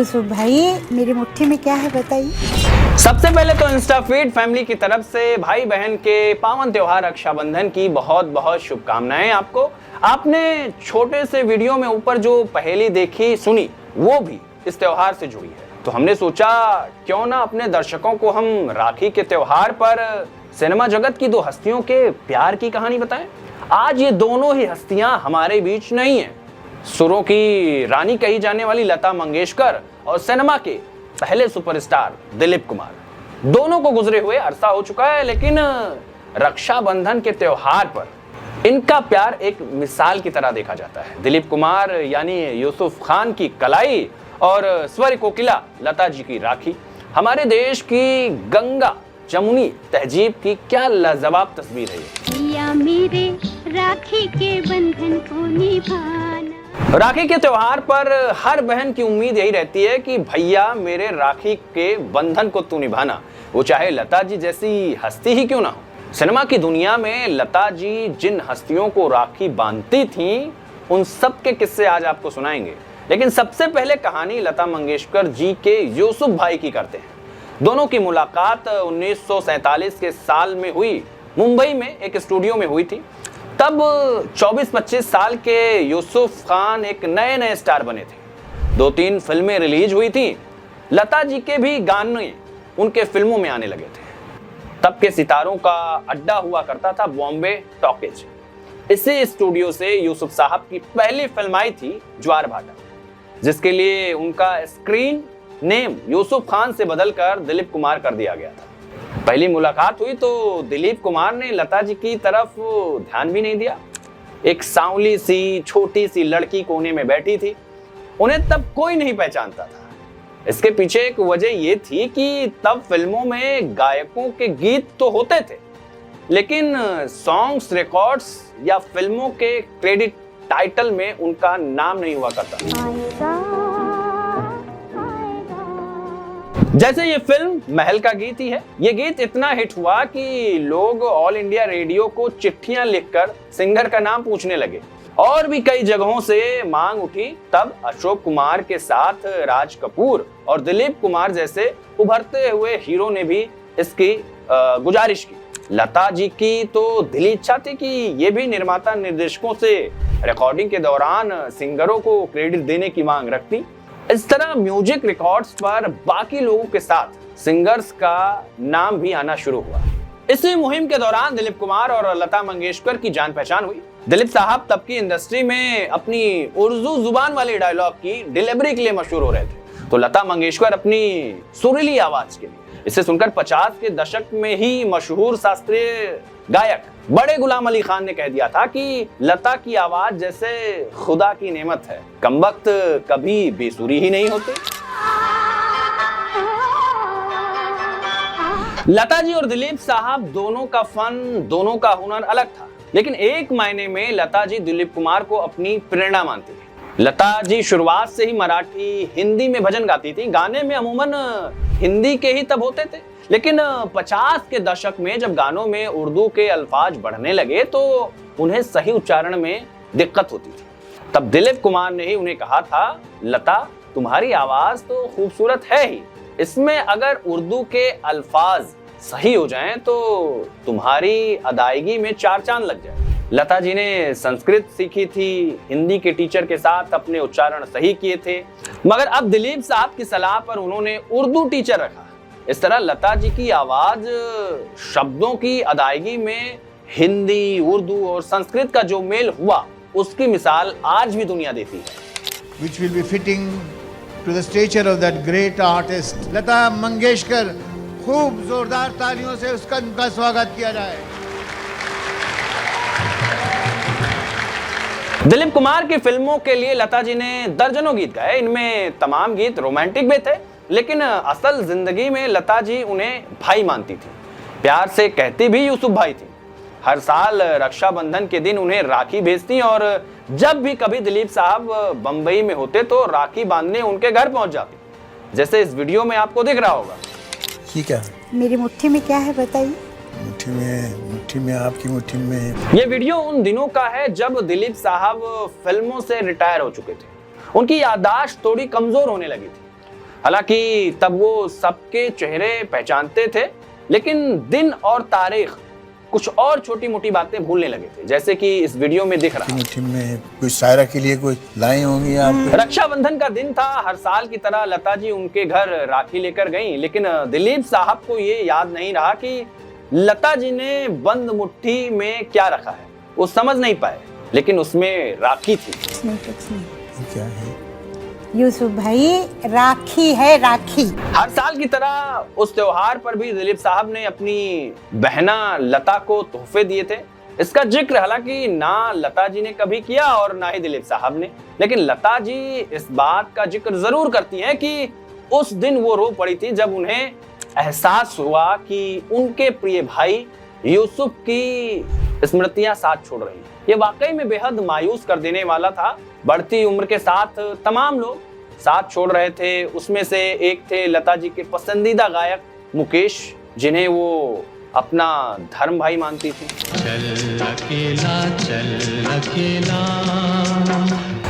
यूसुफ भाई, मेरी मुट्ठी में क्या है बताइए। सबसे पहले तो इंस्टा फीड फैमिली की तरफ से भाई बहन के पावन त्योहार रक्षाबंधन की बहुत बहुत शुभकामनाएं आपको। आपने छोटे से वीडियो में ऊपर जो पहेली देखी सुनी वो भी इस त्योहार से जुड़ी है, तो हमने सोचा क्यों ना अपने दर्शकों को हम राखी के त्योहार पर सिनेमा जगत की दो हस्तियों के प्यार की कहानी बताएं। आज ये दोनों ही हस्तियां हमारे बीच नहीं है। सुरों की रानी कही जाने वाली लता मंगेशकर और सिनेमा के पहले सुपरस्टार दिलीप कुमार, दोनों को गुजरे हुए अरसा हो चुका है, लेकिन रक्षाबंधन के त्योहार पर इनका प्यार एक मिसाल की तरह देखा जाता है। दिलीप कुमार यानी यूसुफ खान की कलाई और स्वर कोकिला लता जी की राखी हमारे देश की गंगा जमुनी तहजीब की क्या लाजवाब तस्वीर है ये। या मेरे राखी के बंधन को निभाना। राखी के त्योहार पर हर बहन की उम्मीद यही रहती है कि भैया मेरे राखी के बंधन को तू निभाना, वो चाहे लता जी जैसी हस्ती ही क्यों ना हो। सिनेमा की दुनिया में लता जी जिन हस्तियों को राखी बांधती थीं, उन सब के किस्से आज आपको सुनाएंगे। लेकिन सबसे पहले कहानी लता मंगेशकर जी के यूसुफ भाई की करते हैं। दोनों की मुलाकात 1947 के साल में हुई, मुंबई में एक स्टूडियो में हुई थी। तब 24-25 साल के यूसुफ खान एक नए नए स्टार बने थे। 2-3 फिल्में रिलीज हुई थी। लता जी के भी गाने उनके फिल्मों में आने लगे थे। तब के सितारों का अड्डा हुआ करता था बॉम्बे टॉकीज। इसी स्टूडियो से यूसुफ साहब की पहली फिल्म आई थी ज्वार भाटा, जिसके लिए उनका स्क्रीन नेम यूसुफ खान से बदलकर दिलीप कुमार कर दिया गया था। पहली मुलाकात हुई तो दिलीप कुमार ने लता जी की तरफ ध्यान भी नहीं दिया। एक सांवली सी छोटी सी लड़की कोने में बैठी थी, उन्हें तब कोई नहीं पहचानता था। इसके पीछे एक वजह यह थी कि तब फिल्मों में गायकों के गीत तो होते थे, लेकिन सॉन्ग्स रिकॉर्ड्स या फिल्मों के क्रेडिट टाइटल में उनका नाम नहीं हुआ करता। जैसे ये फिल्म महल का गीत ही है। ये गीत इतना हिट हुआ कि लोग ऑल इंडिया रेडियो को चिट्ठियां लिखकर सिंगर का नाम पूछने लगे और भी कई जगहों से मांग उठी। तब अशोक कुमार के साथ राज कपूर और दिलीप कुमार जैसे उभरते हुए हीरो ने भी इसकी गुजारिश की। लता जी की तो दिली इच्छा थी कि ये भी निर्माता निर्देशकों से रिकॉर्डिंग के दौरान सिंगरों को क्रेडिट देने की मांग रखती। इस तरह म्यूजिक रिकॉर्ड्स पर बाकी लोगों के साथ सिंगर्स का नाम भी आना शुरू हुआ। इसी मुहिम के दौरान दिलीप कुमार और लता मंगेशकर की जान पहचान हुई। दिलीप साहब तब की इंडस्ट्री में अपनी उर्दू जुबान वाली डायलॉग की डिलीवरी के लिए मशहूर हो रहे थे, तो लता मंगेशकर अपनी सुरीली आवाज के लिए। इसे सुनकर 50 के दशक में ही मशहूर शास्त्रीय गायक बड़े गुलाम अली खान ने कह दिया था कि लता की आवाज जैसे खुदा की नेमत है, कमबख्त कभी बेसुरी ही नहीं होते। लता जी और दिलीप साहब दोनों का फन, दोनों का हुनर अलग था, लेकिन एक मायने में लता जी दिलीप कुमार को अपनी प्रेरणा मानती थी। लता जी शुरुआत से ही मराठी, हिंदी में भजन गाती थी। गाने में अमूमन हिंदी के ही तब होते थे, लेकिन 50 के दशक में जब गानों में उर्दू के अल्फाज बढ़ने लगे तो उन्हें सही उच्चारण में दिक्कत होती थी। तब दिलीप कुमार ने ही उन्हें कहा था, लता तुम्हारी आवाज तो खूबसूरत है ही, इसमें अगर उर्दू के अल्फाज सही हो जाएं तो तुम्हारी अदायगी में 4 चांद लग जाए। लता जी ने संस्कृत सीखी थी, हिंदी के टीचर के साथ अपने उच्चारण सही किए थे, मगर अब दिलीप साहब की सलाह पर उन्होंने उर्दू टीचर रखा। इस तरह लता जी की आवाज शब्दों की अदायगी में हिंदी, उर्दू और संस्कृत का जो मेल हुआ, उसकी मिसाल आज भी दुनिया देती है। Which will be fitting to the stature of that great artist, Lata Mangeshkar. खूब जोरदार तालियों से उनका स्वागत किया जाए। दिलीप कुमार की फिल्मों के लिए लता जी ने दर्जनों गीत गाए। इनमें तमाम गीत रोमांटिक भी थे, लेकिन असल जिंदगी में लता जी उन्हें भाई मानती थी। प्यार से कहती भी यूसुफ भाई थी। हर साल रक्षाबंधन के दिन उन्हें राखी भेजती और जब भी कभी दिलीप साहब बंबई में होते तो राखी बांधने उनके घर पहुंच जाती, जैसे इस वीडियो में आपको दिख रहा होगा। ये क्या? मेरी मुट्ठी में क्या है बताइए। मुट्ठी में आपकी मुट्ठी में। ये वीडियो उन दिनों का है जब दिलीप साहब फिल्मों से रिटायर हो चुके थे। उनकी याददाश्त थोड़ी कमजोर होने लगी थी। हालांकि तब वो सबके चेहरे पहचानते थे, लेकिन दिन और तारीख कुछ और छोटी मोटी बातें भूलने लगे थे, जैसे कि इस वीडियो में दिख रहा है। मुट्ठी में कोई शायरा के लिए कोई लाइन होंगी आप? रक्षाबंधन का दिन था। हर साल की तरह लता जी उनके घर राखी लेकर गईं, लेकिन दिलीप साहब को ये याद नहीं रहा कि लता जी ने बंद मुट्ठी में क्या रखा है। वो समझ नहीं पाए, लेकिन उसमें राखी थी। कुछ नहीं। ये क्या है? यूसुफ भाई, राखी है, राखी। हर साल की तरह उस त्योहार पर भी दिलीप साहब ने अपनी बहना लता को तोहफे दिए थे। इसका जिक्र हालांकि ना लता जी ने कभी किया और ना ही दिलीप साहब ने, लेकिन लता जी इस बात का जिक्र जरूर करती हैं कि उस दिन वो रो पड़ी थी जब उन्हें एहसास हुआ कि उनके प्रिय भाई यूसुफ की स्मृतियां साथ छोड़ रही हैं। ये वाकई में बेहद मायूस कर देने वाला था। बढ़ती उम्र के साथ तमाम लोग साथ छोड़ रहे थे। उसमें से एक थे लता जी के पसंदीदा गायक मुकेश, जिन्हें वो अपना धर्म भाई मानती थी। चल अकेला।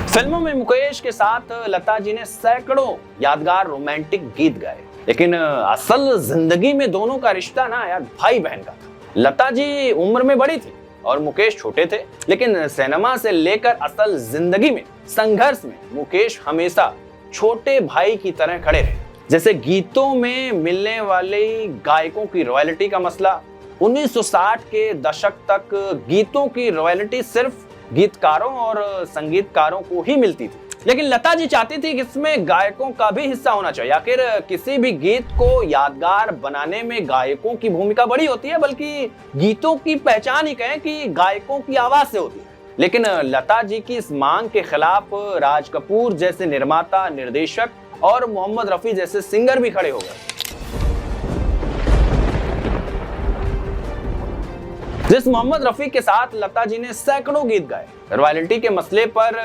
फिल्मों में मुकेश के साथ लता जी ने सैकड़ों यादगार रोमांटिक गीत गाए, लेकिन असल जिंदगी में दोनों का रिश्ता ना यार भाई बहन का था। लता जी उम्र में बड़ी थी और मुकेश छोटे थे, लेकिन सिनेमा से लेकर असल जिंदगी में संघर्ष में मुकेश हमेशा छोटे भाई की तरह खड़े रहे। जैसे गीतों में मिलने वाले गायकों की रॉयल्टी का मसला। 1960 के दशक तक गीतों की रॉयल्टी सिर्फ गीतकारों और संगीतकारों को ही मिलती थी, लेकिन लता जी चाहती थी कि इसमें गायकों का भी हिस्सा होना चाहिए। आखिर किसी भी गीत को यादगार बनाने में गायकों की भूमिका बड़ी होती है, बल्कि गीतों की पहचान ही कहें कि गायकों की आवाज से होती है। लेकिन लता जी की इस मांग के खिलाफ राज कपूर जैसे निर्माता, निर्देशक और मोहम्मद रफी जैसे सिंगर भी खड़े हो गए। जिस मोहम्मद रफी के साथ लता जी ने सैकड़ों गीत गाए। रॉयल्टी के मसले पर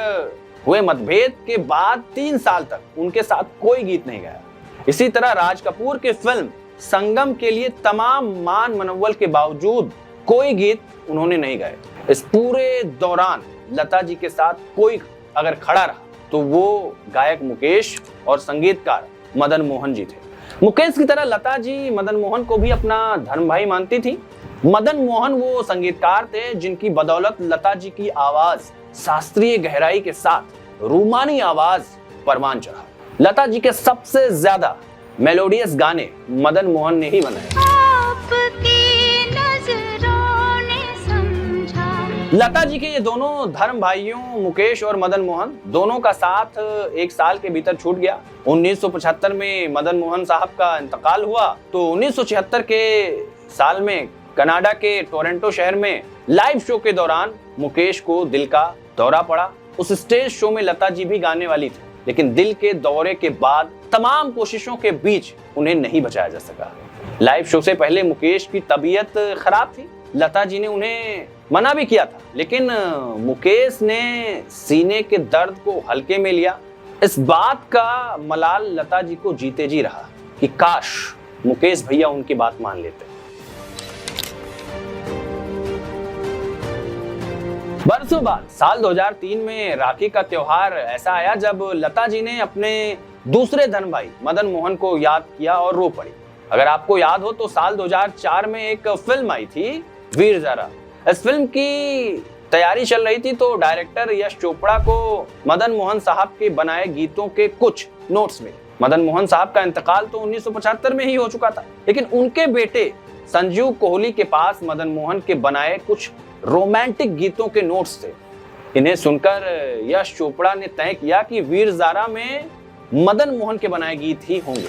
हुए मतभेद के बाद 3 साल तक उनके साथ कोई गीत नहीं गाया। इसी तरह राज कपूर की फिल्म संगम के लिए तमाम मान मनव्वल के बावजूद कोई गीत उन्होंने नहीं गाए। इस पूरे दौरान लता जी के साथ कोई अगर खड़ा रहा तो वो गायक मुकेश और संगीतकार मदन मोहन जी थे। मुकेश की तरह लता जी मदन मोहन को भी अपना धर्म भाई मानती थी। मदन मोहन वो संगीतकार थे जिनकी बदौलत लता जी की आवाज शास्त्रीय गहराई के साथ रूमानी आवाज परवान चढ़ा। लता जी के सबसे ज्यादा मेलोडियस गाने मदन मोहन ने ही बनाए। लता जी के ये दोनों धर्म भाइयों मुकेश और मदन मोहन दोनों का साथ 1 साल के भीतर छूट गया। 1975 में मदन मोहन साहब का इंतकाल हुआ तो 1976 के साल में कनाडा के टोरंटो शहर में लाइव शो के दौरान मुकेश को दिल का दौरा पड़ा। उस स्टेज शो में लता जी भी गाने वाली थी, लेकिन दिल के दौरे के बाद तमाम कोशिशों के बीच उन्हें नहीं बचाया जा सका। लाइव शो से पहले मुकेश की तबीयत खराब थी। लता जी ने उन्हें मना भी किया था, लेकिन मुकेश ने सीने के दर्द को हल्के में लिया। इस बात का मलाल लता जी को जीते जी रहा कि काश मुकेश भैया उनकी बात मान लेते। बरसों बाद साल 2003 में राखी का त्योहार ऐसा आया जब लता जी ने अपने दूसरे धर्म भाई मदन मोहन को याद किया और रो पड़ी। अगर आपको याद हो तो साल 2004 में एक फिल्म आई थी वीर ज़ारा। इस फिल्म की तैयारी चल रही थी तो डायरेक्टर यश चोपड़ा को मदन मोहन साहब के बनाए गीतों के कुछ नोट्स मिले। मदन मोहन साहब का इंतकाल तो 1975 में ही हो चुका था, लेकिन उनके बेटे संजीव कोहली के पास मदन मोहन के बनाए कुछ रोमांटिक गीतों के नोट्स थे। इन्हें सुनकर यश चोपड़ा ने तय किया कि वीर ज़ारा में मदन मोहन के बनाए गीत ही होंगे।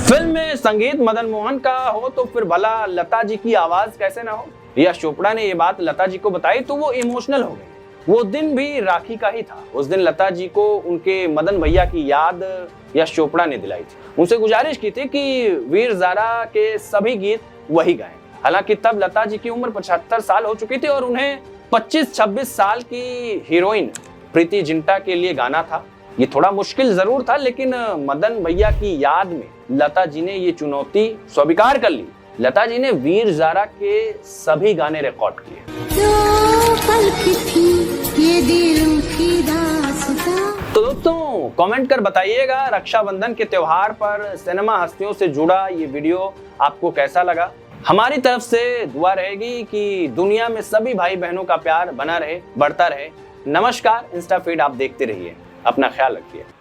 फिल्म में संगीत मदन मोहन का हो तो फिर भला लता जी की आवाज कैसे ना हो। यश चोपड़ा ने ये बात लता जी को बताई तो वो इमोशनल हो गई। वो दिन भी राखी का ही था। उस दिन लता जी को उनके मदन भैया की याद यश चोपड़ा ने दिलाई थी। उनसे गुजारिश की थी कि वीर ज़ारा के सभी गीत वही गाएं। हालांकि तब लता जी की उम्र 75 साल हो चुकी थी और उन्हें 25-26 साल की हीरोइन प्रीति जिंटा के लिए गाना था। ये थोड़ा मुश्किल जरूर था, लेकिन मदन भैया की याद में लता जी ने ये चुनौती स्वीकार कर ली। लता जी ने वीर ज़ारा के सभी गाने रिकॉर्ड किए। तो पल की थी ये दिल की कमेंट कर बताइएगा रक्षाबंधन के त्योहार पर सिनेमा हस्तियों से जुड़ा ये वीडियो आपको कैसा लगा। हमारी तरफ से दुआ रहेगी कि दुनिया में सभी भाई बहनों का प्यार बना रहे, बढ़ता रहे। नमस्कार, इंस्टा फीड आप देखते रहिए, अपना ख्याल रखिए।